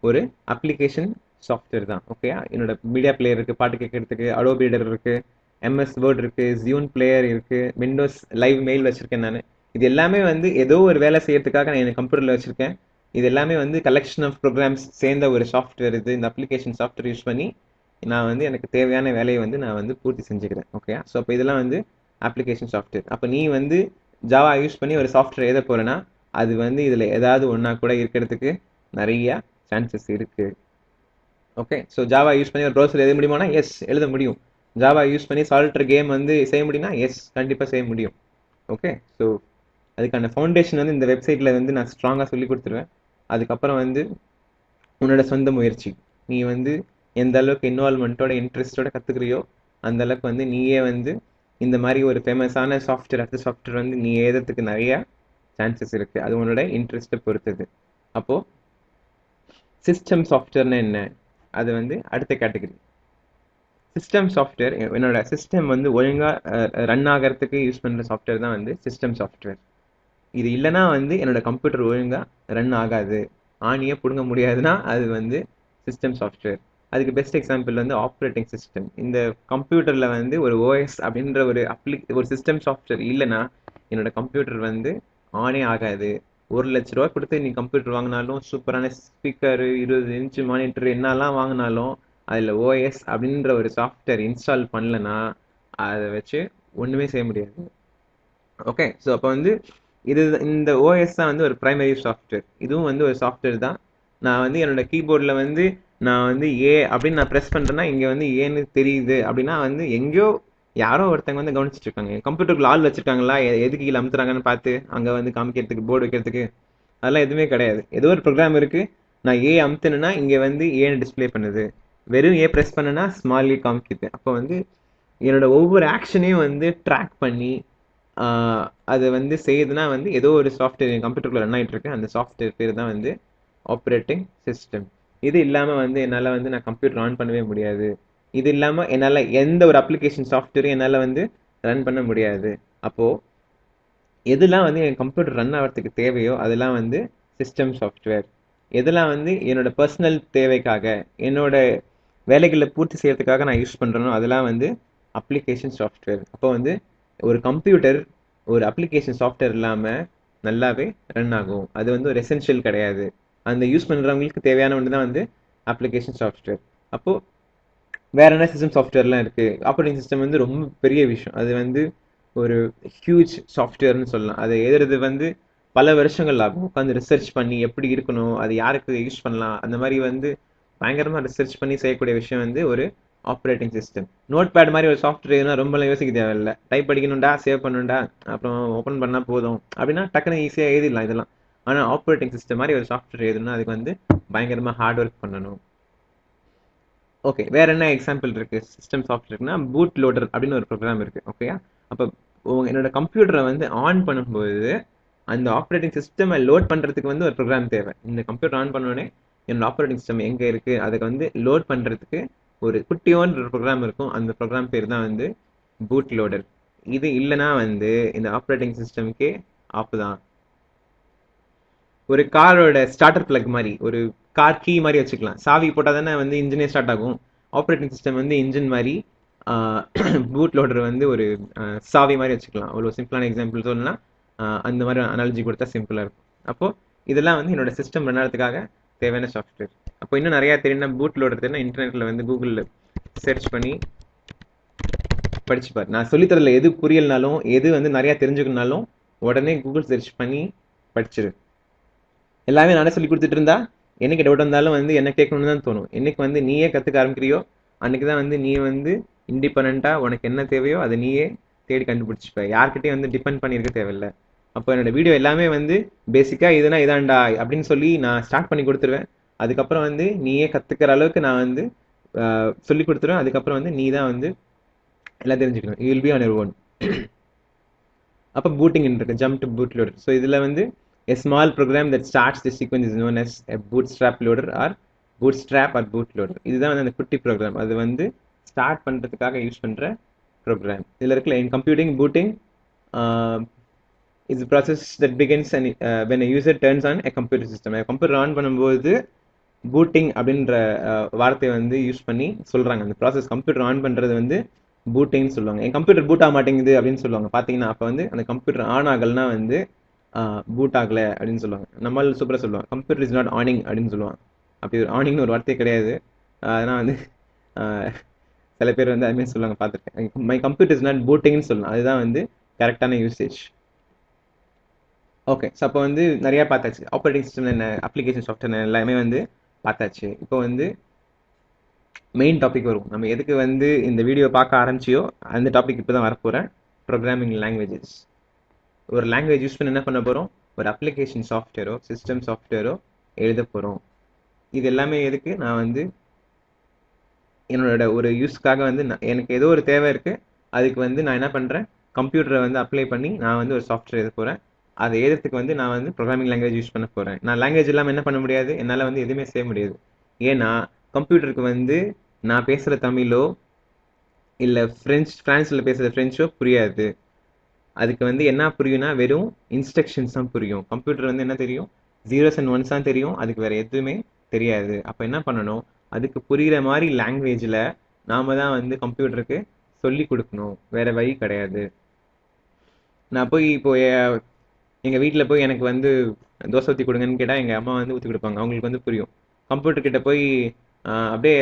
ஒரு அப்ளிகேஷன் சாஃப்ட்வேர் தான். ஓகேயா? என்னோட மீடியா பிளேயர் இருக்குது, பாட்டு கேட்கறதுக்கு அடோபி ரீடர் இருக்குது, எம்எஸ் வேர்ட் இருக்குது, ஜியூன் பிளேயர் இருக்குது, விண்டோஸ் லைவ் மெயில் வச்சுருக்கேன் நான். இது எல்லாமே வந்து ஏதோ ஒரு வேலை செய்யறதுக்காக நான் என் கம்ப்யூட்டரில் வச்சுருக்கேன். இது எல்லாமே வந்து கலெக்ஷன் ஆஃப் ப்ரோக்ராம்ஸ் சேர்ந்த ஒரு சாஃப்ட்வேர். இந்த அப்ளிகேஷன் சாஃப்ட்வேர் யூஸ் பண்ணி நான் வந்து எனக்கு தேவையான வேலையை வந்து நான் வந்து பூர்த்தி செஞ்சுக்கிறேன். ஓகே? ஸோ அப்போ இதெல்லாம் வந்து அப்ளிகேஷன் சாஃப்ட்வேர். அப்போ நீ வந்து ஜாவா யூஸ் பண்ணி ஒரு சாஃப்ட்வேர் எழுத போறேன்னா அது வந்து இதில் ஏதாவது ஒன்றா கூட இருக்கிறதுக்கு நிறைய சான்சஸ் இருக்கு. ஓகே? ஸோ ஜாவா யூஸ் பண்ணி ஒரு ப்ரௌசர் எழுத முடியுமானா எஸ், எழுத முடியும். ஜாவா யூஸ் பண்ணி சால்டர் கேம் வந்து செய்ய முடியும்னா எஸ், கண்டிப்பாக செய்ய முடியும். ஓகே? ஸோ அதுக்கான ஃபவுண்டேஷன் வந்து இந்த வெப்சைட்டில் வந்து நான் ஸ்ட்ராங்காக சொல்லி கொடுத்துருவேன். அதுக்கப்புறம் வந்து உன்னோட சொந்த முயற்சி. நீ வந்து எந்த அளவுக்கு இன்வால்மெண்ட்டோட இன்ட்ரெஸ்டோட கற்றுக்கிறியோ அந்த அளவுக்கு வந்து நீயே வந்து இந்த மாதிரி ஒரு ஃபேமஸான சாஃப்ட்வேர் அடுத்த சாஃப்ட்வேர் வந்து நீ எழுதுறதுக்கு நிறைய சான்சஸ் இருக்குது. அது உன்னோட இன்ட்ரெஸ்ட்டை பொறுத்தது. அப்போது சிஸ்டம் சாஃப்ட்வேர்னா என்ன, அது வந்து அடுத்த கேட்டகரி. சிஸ்டம் சாஃப்ட்வேர் என்னோட சிஸ்டம் வந்து ஒழுங்காக ரன் ஆகிறதுக்கு யூஸ் பண்ணுற சாஃப்ட்வேர் தான் வந்து சிஸ்டம் சாஃப்ட்வேர். இது இல்லைனா வந்து என்னோட கம்ப்யூட்டர் ஒழுங்காக ரன் ஆகாது, ஆணியே பிடுங்க முடியாதுன்னா அது வந்து சிஸ்டம் சாஃப்ட்வேர். அதுக்கு பெஸ்ட் எக்ஸாம்பிள் வந்து ஆப்ரேட்டிங் சிஸ்டம். இந்த கம்ப்யூட்டரில் வந்து ஒரு ஓஎஸ் அப்படின்ற ஒரு சிஸ்டம் சாஃப்ட்வேர் இல்லைன்னா என்னோட கம்ப்யூட்டர் வந்து ஆனே ஆகாது. 1,00,000 ரூபா கொடுத்து நீ கம்ப்யூட்டர் வாங்கினாலும், சூப்பரான ஸ்பீக்கரு, 20 இன்ச்சு மானிட்டர் என்னெல்லாம் வாங்கினாலும் அதில் ஓஎஸ் அப்படின்ற ஒரு சாஃப்ட்வேர் இன்ஸ்டால் பண்ணலன்னா அதை வச்சு ஒன்றுமே செய்ய முடியாது. ஓகே? ஸோ அப்போ வந்து இந்த ஓஎஸ் தான் வந்து ஒரு ப்ரைமரி சாஃப்ட்வேர். இதுவும் வந்து ஒரு சாஃப்ட்வேர் தான். நான் வந்து என்னோட கீபோர்டில் வந்து நான் வந்து ஏ அப்படின்னு நான் ப்ரெஸ் பண்ணுறேன்னா இங்கே வந்து ஏன்னு தெரியுது அப்படின்னா வந்து எங்கேயோ யாரோ ஒருத்தங்க வந்து கவனிச்சிட்டு இருக்காங்க. கம்ப்யூட்டருக்குள்ள ஆள் வச்சிருக்காங்களா, எதுக்கு கீழே அமுத்துறாங்கன்னு பார்த்து அங்கே வந்து காமிக்கிறதுக்கு, போர்டு வைக்கிறதுக்கு, அதெல்லாம் எதுவுமே கிடையாது. ஏதோ ஒரு ப்ரோக்ராம் இருக்குது, நான் ஏ அமுத்துனா இங்கே வந்து ஏன்னு டிஸ்பிளே பண்ணுது, வெறும் ஏ ப்ரெஸ் பண்ணுனா ஸ்மால்லி காமிக்குது. அப்போ வந்து என்னோட ஒவ்வொரு ஆக்ஷனையும் வந்து ட்ராக் பண்ணி அது வந்து செய்யுதுன்னா வந்து ஏதோ ஒரு சாஃப்ட்வேர் என் கம்ப்யூட்டருக்குள்ள ரன் ஆகிட்டு இருக்கு. அந்த சாஃப்ட்வேர் பேர் தான் வந்து ஆப்ரேட்டிங் சிஸ்டம். இது இல்லாமல் வந்து என்னால் வந்து நான் கம்ப்யூட்டர் ஆன் பண்ணவே முடியாது. இது இல்லாமல் என்னால் எந்த ஒரு அப்ளிகேஷன் சாஃப்ட்வேரும் என்னால் வந்து ரன் பண்ண முடியாது. அப்போது எதெல்லாம் வந்து என் கம்ப்யூட்டர் ரன் ஆகிறதுக்கு தேவையோ அதெல்லாம் வந்து சிஸ்டம் சாஃப்ட்வேர். எதெல்லாம் வந்து என்னோட பர்சனல் தேவைக்காக, என்னோட வேலைகளை பூர்த்தி செய்யறதுக்காக நான் யூஸ் பண்ணுறேனோ அதெல்லாம் வந்து அப்ளிகேஷன் சாஃப்ட்வேர். அப்போ வந்து ஒரு கம்ப்யூட்டர் ஒரு அப்ளிகேஷன் சாஃப்ட்வேர் இல்லாமல் நல்லாவே ரன் ஆகும். அது வந்து ஒரு எசென்ஷியல் கிடையாது. அந்த யூஸ் பண்ணுறவங்களுக்கு தேவையான ஒன்று தான் வந்து அப்ளிகேஷன் சாஃப்ட்வேர். அப்போது வேற என்ன சிஸ்டம் சாஃப்ட்வேர்லாம் இருக்குது. ஆப்ரேட்டிங் சிஸ்டம் வந்து ரொம்ப பெரிய விஷயம். அது வந்து ஒரு ஹியூஜ் சாஃப்ட்வேர்னு சொல்லலாம். அதை எழுதுறது வந்து பல வருஷங்கள் ஆகும். உட்காந்து ரிசர்ச் பண்ணி எப்படி இருக்கணும், அது யாருக்கு யூஸ் பண்ணலாம், அந்த மாதிரி வந்து பயங்கரமாக ரிசர்ச் பண்ணி செய்யக்கூடிய விஷயம் வந்து ஒரு ஆப்ரேட்டிங் சிஸ்டம். நோட் பேட் மாதிரி ஒரு சாஃப்ட்வேர்னா ரொம்பலாம் யோசிக்க தேவையில்லை. டைப் அடிக்கணும்டா, சேவ் பண்ணணும்டா, அப்புறம் ஓப்பன் பண்ணால் போதும் அப்படின்னா டக்குன்னு ஈஸியாக எழுதிடலாம் இதெல்லாம். ஆனால் ஆப்ரேட்டிங் சிஸ்டம் மாதிரி ஒரு சாஃப்ட்வேர் எழுதணும்னா அதுக்கு வந்து பயங்கரமாக ஹார்ட் ஒர்க் பண்ணணும். ஓகே, வேற என்ன எக்ஸாம்பிள் இருக்கு சிஸ்டம் சாஃப்ட்வேர்னா, பூட் லோடர் அப்படின்னு ஒரு ப்ரோக்ராம் இருக்கு. ஓகேயா? அப்போ என்னோட கம்ப்யூட்டரை வந்து ஆன் பண்ணும்போது அந்த ஆப்ரேட்டிங் சிஸ்டம் லோட் பண்ணுறதுக்கு வந்து ஒரு ப்ரோக்ராம் தேவை. இந்த கம்ப்யூட்டர் ஆன் பண்ணோடனே என்னோட ஆப்ரேட்டிங் சிஸ்டம் எங்கே இருக்குது அதுக்கு வந்து லோட் பண்ணுறதுக்கு ஒரு குட்டியோன்ற ப்ரோக்ராம் இருக்கும். அந்த ப்ரோக்ராம் பேர் தான் வந்து பூட் லோடர். இது இல்லைன்னா வந்து இந்த ஆப்ரேட்டிங் சிஸ்டம்க்கே ஆப்பு தான். ஒரு காரோட ஸ்டார்டர் பிளக் மாதிரி, ஒரு கார் கீ மாதிரி வச்சுக்கலாம். சாவி போட்டால் தானே வந்து இன்ஜினே ஸ்டார்ட் ஆகும். ஆப்ரேட்டிங் சிஸ்டம் வந்து இன்ஜின் மாதிரி, பூட் லோடர் வந்து ஒரு சாவி மாதிரி வச்சுக்கலாம். அவ்வளோ சிம்பிளான எக்ஸாம்பிள் சொல்லலாம். அந்த மாதிரி அனாலஜி கொடுத்தா சிம்பிளாக இருக்கும். அப்போது இதெல்லாம் வந்து என்னோட சிஸ்டம் ரன் ஆகிறதுக்காக தேவையான சாஃப்ட்வேர். அப்போ இன்னும் நிறையா தெரியும்னா பூட் லோடர் தெரியும்னா இன்டர்நெட்டில் வந்து கூகுளில் சர்ச் பண்ணி படிச்சுப்பார். நான் சொல்லித்தரல எது புரியலனாலும் எது வந்து நிறையா தெரிஞ்சுக்கணுனாலும் உடனே கூகுள் சர்ச் பண்ணி படிச்சிரு. எல்லாமே நானே சொல்லி கொடுத்துட்டு இருந்தா என்னைக்கு டவுட் வந்தாலும் வந்து என்ன கேட்கணும்னு தான் தோணும். என்னைக்கு வந்து நீயே கற்றுக்க ஆரம்பிக்கிறியோ அன்னைக்கு தான் வந்து நீ வந்து இண்டிபெண்ட்டாக உனக்கு என்ன தேவையோ அதை நீயே தேடி கண்டுபிடிச்சிப்ப. யார்கிட்டையும் வந்து டிபெண்ட் பண்ணியிருக்க தேவையில்லை. அப்போ என்னோட வீடியோ எல்லாமே வந்து பேசிக்காக இதுனா இதாண்டா அப்படின்னு சொல்லி நான் ஸ்டார்ட் பண்ணி கொடுத்துருவேன். அதுக்கப்புறம் வந்து நீயே கற்றுக்கிற அளவுக்கு நான் வந்து சொல்லி கொடுத்துருவேன். அதுக்கப்புறம் வந்து நீ தான் வந்து எல்லாம் தெரிஞ்சுக்கணும். You will be on your own. அப்போ பூட்டிங் இருக்கு, jump to boot loader. So இதில் வந்து a small program that starts the sequence is known as a bootstrap loader or bootstrap or bootloader. இதுதான் வந்து அந்த குட்டி ப்ரோக்ராம். அது வந்து ஸ்டார்ட் பண்ணுறதுக்காக யூஸ் பண்ணுற ப்ரோக்ராம். இதில் இருக்கல in computing booting is the process that begins when a user turns on a computer system. Computer on பண்ணும்போது பூட்டிங் அப்படின்ற வார்த்தையை வந்து யூஸ் பண்ணி சொல்கிறாங்க. அந்த ப்ராசஸ் கம்ப்யூட்டர் ஆன் பண்ணுறது வந்து பூட்டிங்னு சொல்லுவாங்க. என் கம்ப்யூட்டர் பூட் ஆக மாட்டேங்குது அப்படின்னு சொல்லுவாங்க. பார்த்தீங்கன்னா அப்போ வந்து அந்த கம்ப்யூட்டர் ஆன் ஆகலைன்னா வந்து பூட் ஆகலை அப்படின்னு சொல்லுவாங்க. நம்மளால் சூப்பராக சொல்லுவாங்க, கம்ப்யூட்டர் இஸ் நாட் ஆனிங் அப்படின்னு சொல்லுவாங்க. அப்படி ஒரு ஆனிங்னு ஒரு வார்த்தையே கிடையாது. அதனால் வந்து சில பேர் வந்து அதுமாரி சொல்லுவாங்க, பார்த்துருக்கேன். மை கம்ப்யூட்டர் இஸ் நாட் பூட்டிங்னு சொல்லலாம். அதுதான் வந்து கரெக்டான யூசேஜ். ஓகே, ஸோ அப்போ வந்து நிறையா பார்த்தாச்சு. ஆப்ரேட்டிங் சிஸ்டம் என்ன, அப்ளிகேஷன் சாஃப்ட்வேர் எல்லாமே வந்து பார்த்தாச்சு. இப்போ வந்து மெயின் டாபிக் வரும். நம்ம எதுக்கு வந்து இந்த வீடியோ பார்க்க ஆரம்பிச்சியோ அந்த டாபிக் இப்போ தான் வரப்போகிறேன். Programming languages. ஒரு லாங்குவேஜ் யூஸ் பண்ணி என்ன பண்ண போகிறோம், ஒரு அப்ளிகேஷன் சாஃப்ட்வேரோ சிஸ்டம் சாஃப்ட்வேரோ எழுத போகிறோம். இது எல்லாமே எதுக்கு, நான் வந்து என்னோட ஒரு யூஸ்க்காக வந்து எனக்கு ஏதோ ஒரு தேவை இருக்குது. அதுக்கு வந்து நான் என்ன பண்ணுறேன், கம்ப்யூட்டரை வந்து அப்ளை பண்ணி நான் வந்து ஒரு சாஃப்ட்வேர் எழுத போகிறேன். அதை எழுதுறதுக்கு வந்து நான் வந்து ப்ரோக்ராமிங் லாங்குவேஜ் யூஸ் பண்ண போகிறேன். நான் லாங்குவேஜ் இல்லாமல் என்ன பண்ண முடியாது, என்னால் வந்து எதுவுமே செய்ய முடியாது. ஏன்னா கம்ப்யூட்டருக்கு வந்து நான் பேசுகிற தமிழோ இல்லை ஃப்ரான்ஸில் பேசுகிற ஃப்ரெஞ்சோ புரியாது. அதுக்கு வந்து என்ன புரியும்னா வெறும் இன்ஸ்ட்ரக்ஷன்ஸ் தான் புரியும். கம்ப்யூட்டர் வந்து என்ன தெரியும், 0s and 1s தான் தெரியும். அதுக்கு வேற எதுவுமே தெரியாது. அப்போ என்ன பண்ணணும், அதுக்கு புரிகிற மாதிரி லாங்குவேஜில் நாம தான் வந்து கம்ப்யூட்டருக்கு சொல்லி கொடுக்கணும். வேற வழி கிடையாது. நான் போய் இப்போ எங்கள் வீட்டில் போய் எனக்கு வந்து தோசை ஊற்றி கொடுங்கன்னு கேட்டால் எங்கள் அம்மா வந்து ஊற்றி கொடுப்பாங்க, அவங்களுக்கு வந்து புரியும். கம்ப்யூட்டர் கிட்ட போய் அப்படியே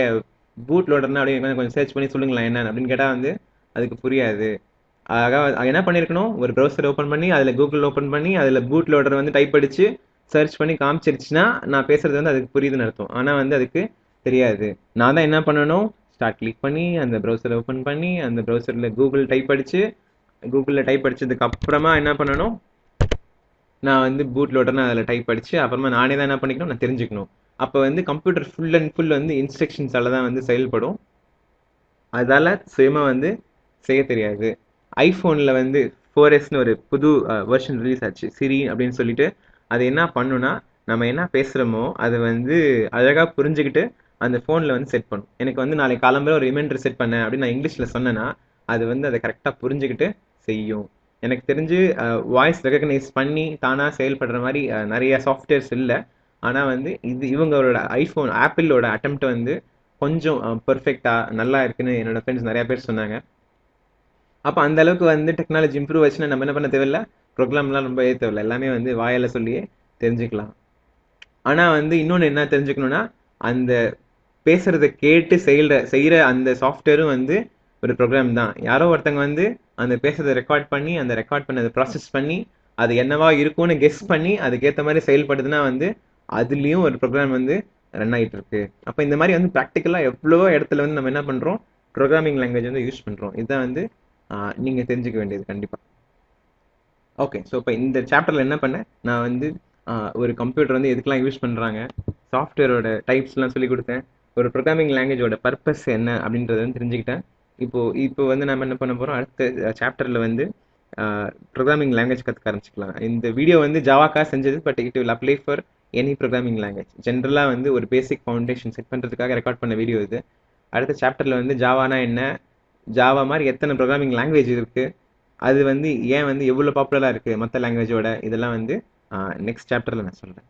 பூட் லோடர்னா அப்படியே கொஞ்சம் சர்ச் பண்ணி சொல்லுங்களேன் என்னன்னு அப்படின்னு கேட்டால் வந்து அதுக்கு புரியாது. ஆக என்ன பண்ணியிருக்கணும், ஒரு ப்ரௌசர் ஓப்பன் பண்ணி அதில் கூகுள் ஓப்பன் பண்ணி அதில் பூட் லோடர் வந்து டைப் அடித்து சர்ச் பண்ணி காமிச்சிருச்சுன்னா நான் பேசுறது வந்து அதுக்கு புரியுதுன்னு அர்த்தம். ஆனால் வந்து அதுக்கு தெரியாது. நான் தான் என்ன பண்ணணும், ஸ்டார்ட் கிளிக் பண்ணி அந்த ப்ரௌசரை ஓப்பன் பண்ணி அந்த ப்ரௌசரில் கூகுளில் டைப் அடிச்சதுக்கு அப்புறமா என்ன பண்ணணும், நான் வந்து பூட் லோடர்னு அதில் டைப் அடித்து அப்புறமா நானே தான் என்ன பண்ணிக்கணும், நான் தெரிஞ்சுக்கணும். அப்போ வந்து கம்ப்யூட்டர் ஃபுல் அண்ட் ஃபுல் வந்து இன்ஸ்ட்ரக்ஷன்ஸால் தான் வந்து செயல்படும். அதால் சுயமாக வந்து செய்ய தெரியாது. ஐஃபோனில் வந்து 4S ஒரு புது வெர்ஷன் ரிலீஸ் ஆச்சு, சிரி அப்படின்னு சொல்லிட்டு. அது என்ன பண்ணுன்னா, நம்ம என்ன பேசுகிறோமோ அதை வந்து அழகாக புரிஞ்சுக்கிட்டு அந்த ஃபோனில் வந்து செட் பண்ணும். எனக்கு வந்து நாளைக்கு காலம்பர ஒரு ரிமைண்டர் செட் பண்ணேன் அப்படின்னு நான் இங்கிலீஷில் சொன்னேன்னா அது வந்து அதை கரெக்டாக புரிஞ்சுக்கிட்டு செய்யும். எனக்கு தெரிஞ்சு வாய்ஸ் ரெகக்னைஸ் பண்ணி தானாக செயல்படுற மாதிரி நிறைய சாஃப்ட்வேர்ஸ் இல்லை. ஆனால் வந்து இவங்களோட ஐஃபோன் ஆப்பிளோட அட்டெம்ப்ட் வந்து கொஞ்சம் பர்ஃபெக்டாக நல்லா இருக்குன்னு என்னோட ஃப்ரெண்ட்ஸ் நிறையா பேர் சொன்னாங்க. அப்போ அந்த அளவுக்கு வந்து டெக்னாலஜி இம்ப்ரூவ் ஆச்சுன்னா நம்ம என்ன பண்ண தேவையில்லை, ப்ரோக்ராம்லாம் ரொம்ப தேவையில்லை, எல்லாமே வந்து வாயால் சொல்லியே தெரிஞ்சுக்கலாம். ஆனால் வந்து இன்னொன்று என்ன தெரிஞ்சுக்கணுன்னா, அந்த பேசுகிறத கேட்டு செய்கிற அந்த சாஃப்ட்வேரும் வந்து ஒரு ப்ரோக்ராம் தான். யாரோ ஒருத்தங்க வந்து அந்த பேசுறதை ரெக்கார்ட் பண்ணி அந்த ரெக்கார்ட் பண்ணதை ப்ராசஸ் பண்ணி அது என்னவா இருக்கும்னு கெஸ் பண்ணி அதுக்கேற்ற மாதிரி செயல்படுதுன்னா வந்து அதுலேயும் ஒரு ப்ரோக்ராம் வந்து ரன் ஆகிட்டு இருக்கு. அப்போ இந்த மாதிரி வந்து ப்ராக்டிக்கலாக எவ்வளோ இடத்துல வந்து நம்ம என்ன பண்ணுறோம், ப்ரோக்ராமிங் லாங்குவேஜ் வந்து யூஸ் பண்ணுறோம். இதுதான் வந்து நீங்கள் தெரிஞ்சுக்க வேண்டியது கண்டிப்பாக. ஓகே, ஸோ இப்போ இந்த சாப்டரில் என்ன பண்ணேன், நான் வந்து ஒரு கம்ப்யூட்டர் வந்து எதுக்கெலாம் யூஸ் பண்ணுறாங்க, சாஃப்ட்வேரோட டைப்ஸ்லாம் சொல்லி கொடுத்தேன். ஒரு ப்ரோக்ராமிங் லாங்குவேஜோட பர்பஸ் என்ன அப்படின்றத வந்து தெரிஞ்சுக்கிட்டேன். இப்போ வந்து நம்ம என்ன பண்ண போகிறோம், அடுத்த சாப்டரில் வந்து ப்ரோக்ராமிங் லாங்குவேஜ் கற்றுக்க ஆரம்பிச்சிக்கலாம். இந்த வீடியோ வந்து ஜாவாக்கா செஞ்சது, but it will apply for any programming language. ஜென்ரலாக வந்து ஒரு பேசிக் ஃபவுண்டேஷன் செட் பண்ணுறதுக்காக ரெக்கார்ட் பண்ண வீடியோ இது. அடுத்த சாப்டரில் வந்து ஜாவானா என்ன, ஜாவா மாதிரி எத்தனை ப்ரோக்ராமிங் லாங்குவேஜ் இருக்குது, அது வந்து ஏன் வந்து எவ்வளோ பாப்புலராக இருக்குது மற்ற லாங்குவேஜோட, இதெல்லாம் வந்து நெக்ஸ்ட் சாப்டரில் நான் சொல்கிறேன்.